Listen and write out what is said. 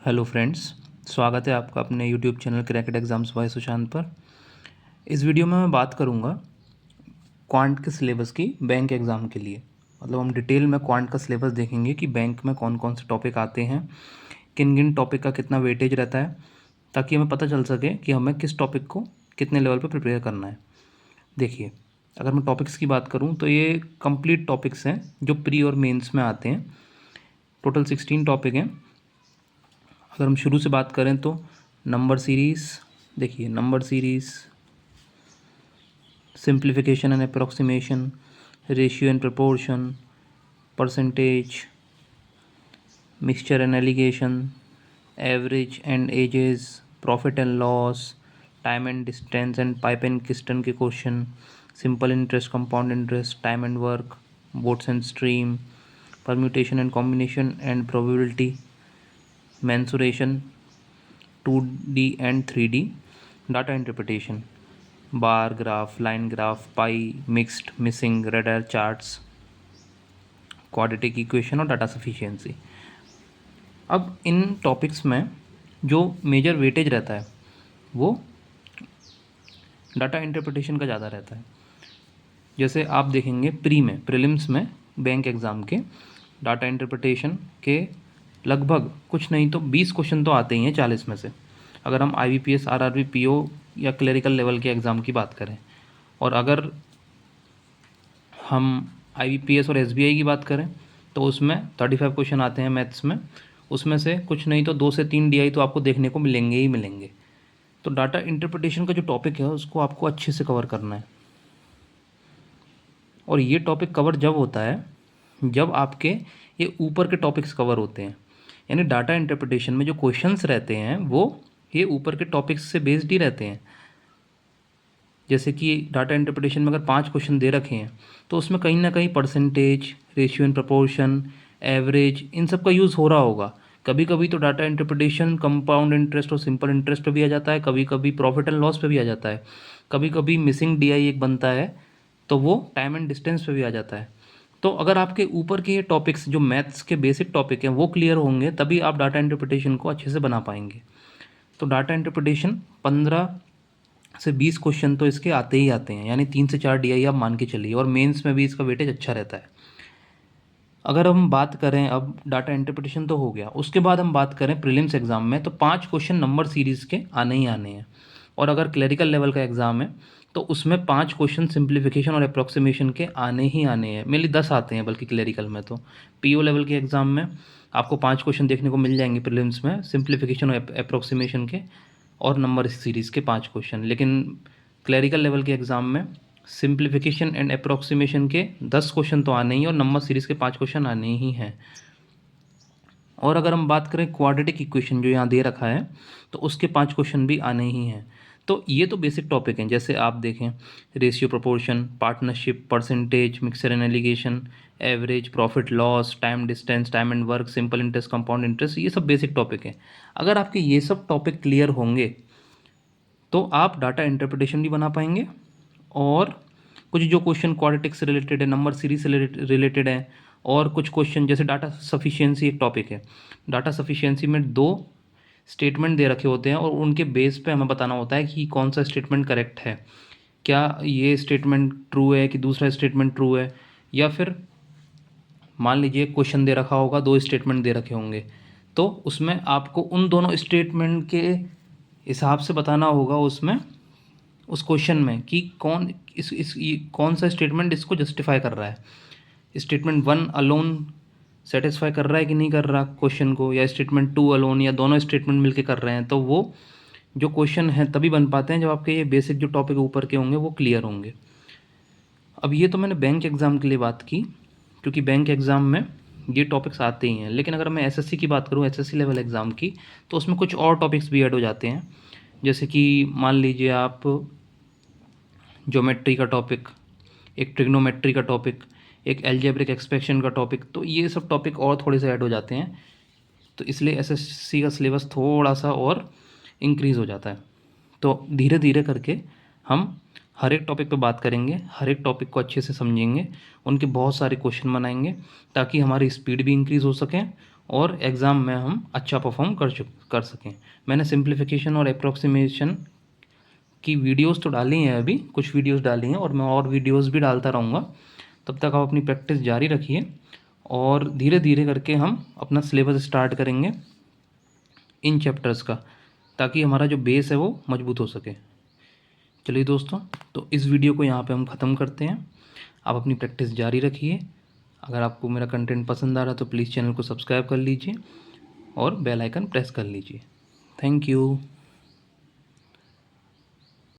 Hello friends, स्वागत है आपका अपने YouTube channel crack it exams by Sushant पर। इस वीडियो में मैं बात करूंगा क्वांट के सिलेबस की बैंक एग्ज़ाम के लिए। मतलब हम डिटेल में क्वांट का सिलेबस देखेंगे कि बैंक में कौन कौन से टॉपिक आते हैं, किन किन टॉपिक का कितना वेटेज रहता है, ताकि हमें पता चल सके कि हमें किस टॉपिक को कितने लेवल पर प्रिपेयर करना है। देखिए, अगर मैं टॉपिक्स की बात करूँ तो ये कंप्लीट टॉपिक्स हैं जो प्री और मेंस में आते हैं। टोटल 16 टॉपिक हैं। अगर हम शुरू से बात करें तो नंबर सीरीज़, देखिए number series, simplification and approximation, ratio and proportion, percentage, mixture and alligation, average and ages, profit and loss, time and distance and pipe and cistern के question, simple interest, compound interest, time and work, boats and stream, permutation and combination and probability, mensuration, 2D and 3D, data interpretation, bar graph, line graph, pie, mixed, missing, radar charts, quadratic equation और data sufficiency. अब इन topics में जो major weightage रहता है वो data interpretation का ज़्यादा रहता है। जैसे आप देखेंगे प्रीलिम्स में बैंक एग्ज़ाम के डाटा इंटरप्रिटेशन के लगभग कुछ नहीं तो 20 क्वेश्चन तो आते ही हैं 40 में से, अगर हम IBPS, RRB, PO या क्लरिकल लेवल के एग्ज़ाम की बात करें। और अगर हम IBPS और SBI की बात करें तो उसमें 35 क्वेश्चन आते हैं मैथ्स में। उसमें से कुछ नहीं तो 2 से 3 DI तो आपको देखने को मिलेंगे ही मिलेंगे। तो डाटा इंटरप्रिटेशन का जो टॉपिक है उसको आपको अच्छे से कवर करना है। और ये टॉपिक कवर जब होता है जब आपके ये ऊपर के टॉपिक्स कवर होते हैं। यानी डाटा इंटरप्रिटेशन में जो क्वेश्चंस रहते हैं वो ये ऊपर के टॉपिक्स से बेस्ड ही रहते हैं। जैसे कि डाटा इंटरप्रिटेशन में अगर 5 क्वेश्चन दे रखे हैं तो उसमें कहीं ना कहीं percentage, ratio and proportion, average, इन सब का यूज़ हो रहा होगा। कभी कभी तो डाटा इंटरप्रिटेशन कंपाउंड इंटरेस्ट और सिंपल इंटरेस्ट पे भी आ जाता है, कभी कभी प्रॉफिट एंड लॉस पे भी आ जाता है, कभी कभी मिसिंग DI एक बनता है तो वो टाइम एंड डिस्टेंस पे भी आ जाता है। तो अगर आपके ऊपर के ये टॉपिक्स जो मैथ्स के बेसिक टॉपिक हैं वो क्लियर होंगे तभी आप डाटा इंटरप्रिटेशन को अच्छे से बना पाएंगे। तो डाटा इंटरप्रिटेशन 15 से 20 क्वेश्चन तो इसके आते ही आते हैं, यानी 3 से 4 DI आप मान के चलिए। और मेंस में भी इसका वेटेज अच्छा रहता है। अगर हम बात करें, अब डाटा इंटरप्रिटेशन तो हो गया, उसके बाद हम बात करें प्रीलिम्स एग्जाम में तो 5 क्वेश्चन नंबर सीरीज़ के आने ही आने हैं। और अगर क्लरिकल लेवल का एग्ज़ाम है तो उसमें 5 क्वेश्चन सिंप्लीफिकेशन और अप्रॉक्सीमेशन के आने ही आने हैं। मेनली 10 आते हैं बल्कि क्लरिकल में। तो PO लेवल के एग्ज़ाम में आपको 5 क्वेश्चन देखने को मिल जाएंगे प्रीलिम्स में, सिंप्लीफिकेशन और अप्रॉक्सीमेशन के, और नंबर सीरीज़ के 5 क्वेश्चन। लेकिन क्लरिकल लेवल के एग्ज़ाम में सिंप्लीफिकेशन एंड अप्रॉक्सीमेशन के 10 क्वेश्चन तो आने ही और नंबर सीरीज़ के 5 क्वेश्चन आने ही हैं। और अगर हम बात करें क्वाड्रेटिक इक्वेशन जो यहाँ दे रखा है तो उसके 5 क्वेश्चन भी आने ही हैं। तो ये तो बेसिक टॉपिक हैं। जैसे आप देखें ratio, proportion, partnership, percentage, mixer and alligation, average, profit loss, time distance, time and work, simple interest, compound interest, ये सब बेसिक टॉपिक हैं। अगर आपके ये सब टॉपिक क्लियर होंगे तो आप डाटा इंटरप्रिटेशन भी बना पाएंगे। और कुछ जो क्वेश्चन क्वाड्रेटिक से रिलेटेड है, नंबर सीरीज से रिलेटेड है, और कुछ क्वेश्चन जैसे डाटा सफिशिएंसी एक टॉपिक है। डाटा सफिशिएंसी में 2 स्टेटमेंट दे रखे होते हैं और उनके बेस पे हमें बताना होता है कि कौन सा स्टेटमेंट करेक्ट है, क्या ये स्टेटमेंट ट्रू है कि दूसरा स्टेटमेंट ट्रू है। या फिर मान लीजिए क्वेश्चन दे रखा होगा, 2 स्टेटमेंट दे रखे होंगे, तो उसमें आपको उन दोनों स्टेटमेंट के हिसाब से बताना होगा उसमें, उस क्वेश्चन में, कि कौन कौन सा स्टेटमेंट इसको जस्टिफाई कर रहा है। स्टेटमेंट 1 अलोन सेटिस्फाई कर रहा है कि नहीं कर रहा क्वेश्चन को, या स्टेटमेंट 2 अलोन, या दोनों स्टेटमेंट मिलके कर रहे हैं। तो वो जो क्वेश्चन है तभी बन पाते हैं जब आपके ये बेसिक जो टॉपिक ऊपर के होंगे वो क्लियर होंगे। अब ये तो मैंने बैंक एग्ज़ाम के लिए बात की, क्योंकि बैंक एग्ज़ाम में ये टॉपिक्स आते ही हैं। लेकिन अगर मैं SSC की बात करूँ, SSC लेवल एग्ज़ाम की, तो उसमें कुछ और टॉपिक्स भी ऐड हो जाते हैं। जैसे कि मान लीजिए आप ज्योमेट्री का टॉपिक, एक ट्रिग्नोमेट्री का टॉपिक, एक अलजेब्रिक एक्सपेंशन का टॉपिक, तो ये सब टॉपिक और थोड़े से ऐड हो जाते हैं। तो इसलिए SSC का सिलेबस थोड़ा सा और इंक्रीज़ हो जाता है। तो धीरे धीरे करके हम हर एक टॉपिक पे बात करेंगे, हर एक टॉपिक को अच्छे से समझेंगे, उनके बहुत सारे क्वेश्चन बनाएंगे ताकि हमारी स्पीड भी इंक्रीज़ हो सके और एग्ज़ाम में हम अच्छा परफॉर्म कर सकें। मैंने सिंप्लीफिकेशन और अप्रॉक्सीमेशन की वीडियोस तो डाली हैं, अभी कुछ वीडियोस डाली हैं और मैं और वीडियोस भी डालता रहूँगा। तब तक आप अपनी प्रैक्टिस जारी रखिए और धीरे धीरे करके हम अपना सिलेबस स्टार्ट करेंगे इन चैप्टर्स का, ताकि हमारा जो बेस है वो मजबूत हो सके। चलिए दोस्तों, तो इस वीडियो को यहाँ पे हम ख़त्म करते हैं। आप अपनी प्रैक्टिस जारी रखिए। अगर आपको मेरा कंटेंट पसंद आ रहा है तो प्लीज़ चैनल को सब्सक्राइब कर लीजिए और बेल आइकन प्रेस कर लीजिए। Thank you.